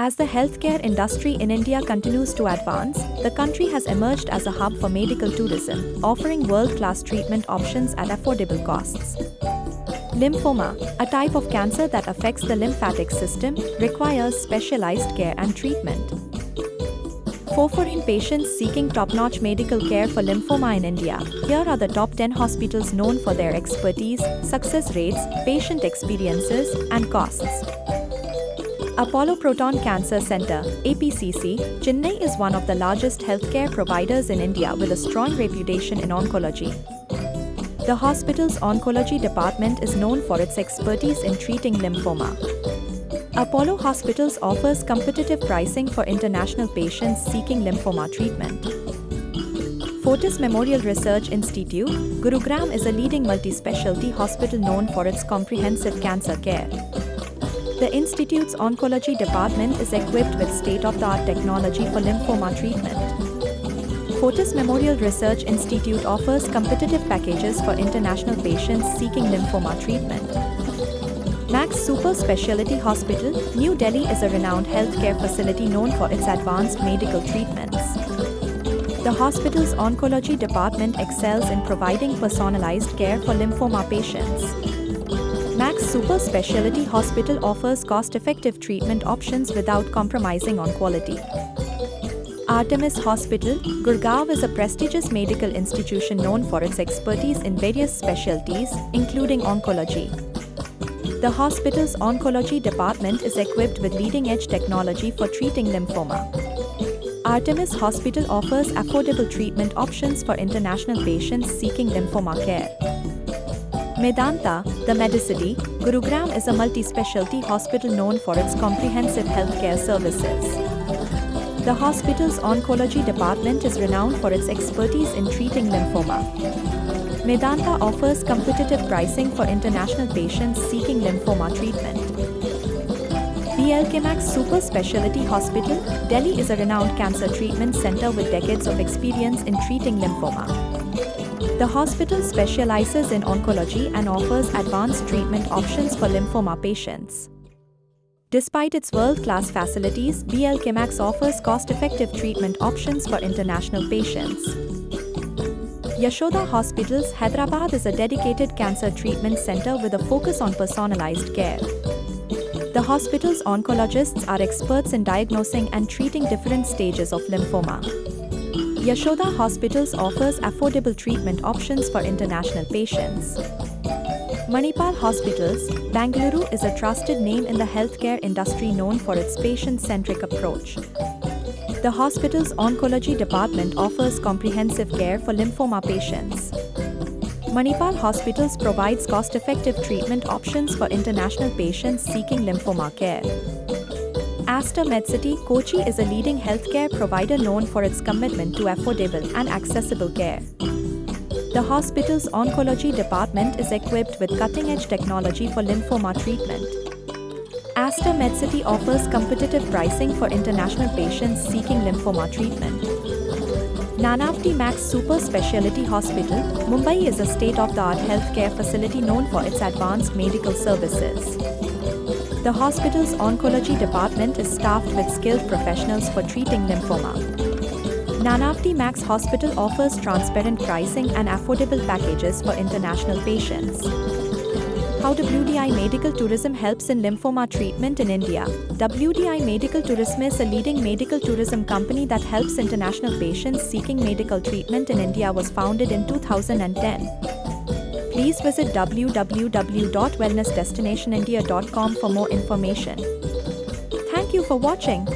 As the healthcare industry in India continues to advance, the country has emerged as a hub for medical tourism, offering world-class treatment options at affordable costs. Lymphoma, a type of cancer that affects the lymphatic system, requires specialized care and treatment. For foreign patients seeking top-notch medical care for lymphoma in India, here are the top 10 hospitals known for their expertise, success rates, patient experiences, and costs. Apollo Proton Cancer Center, APCC, Chennai is one of the largest healthcare providers in India with a strong reputation in oncology. The hospital's oncology department is known for its expertise in treating lymphoma. Apollo Hospitals offers competitive pricing for international patients seeking lymphoma treatment. Fortis Memorial Research Institute, Gurugram is a leading multi-specialty hospital known for its comprehensive cancer care. The institute's oncology department is equipped with state-of-the-art technology for lymphoma treatment. Fortis Memorial Research Institute offers competitive packages for international patients seeking lymphoma treatment. Max Super Speciality Hospital, New Delhi is a renowned healthcare facility known for its advanced medical treatments. The hospital's oncology department excels in providing personalized care for lymphoma patients. Max Super Speciality Hospital offers cost-effective treatment options without compromising on quality. Artemis Hospital, Gurgaon is a prestigious medical institution known for its expertise in various specialties, including oncology. The hospital's oncology department is equipped with leading-edge technology for treating lymphoma. Artemis Hospital offers affordable treatment options for international patients seeking lymphoma care. Medanta, the Medicity, Gurugram is a multi-specialty hospital known for its comprehensive healthcare services. The hospital's oncology department is renowned for its expertise in treating lymphoma. Medanta offers competitive pricing for international patients seeking lymphoma treatment. BLK Max Super Speciality Hospital, Delhi is a renowned cancer treatment center with decades of experience in treating lymphoma. The hospital specializes in oncology and offers advanced treatment options for lymphoma patients. Despite its world-class facilities, BLK Max offers cost-effective treatment options for international patients. Yashoda Hospitals, Hyderabad is a dedicated cancer treatment center with a focus on personalized care. The hospital's oncologists are experts in diagnosing and treating different stages of lymphoma. Yashoda Hospitals offers affordable treatment options for international patients. Manipal Hospitals, Bangalore is a trusted name in the healthcare industry known for its patient-centric approach. The hospital's oncology department offers comprehensive care for lymphoma patients. Manipal Hospitals provides cost-effective treatment options for international patients seeking lymphoma care. Aster Medcity, Kochi is a leading healthcare provider known for its commitment to affordable and accessible care. The hospital's oncology department is equipped with cutting-edge technology for lymphoma treatment. Aster Medcity offers competitive pricing for international patients seeking lymphoma treatment. Nanavati Max Super Speciality Hospital, Mumbai is a state-of-the-art healthcare facility known for its advanced medical services. The hospital's oncology department is staffed with skilled professionals for treating lymphoma. Nanavati Max Hospital offers transparent pricing and affordable packages for international patients. How WDI Medical Tourism helps in lymphoma treatment in India. WDI Medical Tourism is a leading medical tourism company that helps international patients seeking medical treatment in India. Was founded in 2010. Please visit www.wellnessdestinationindia.com for more information. Thank you for watching.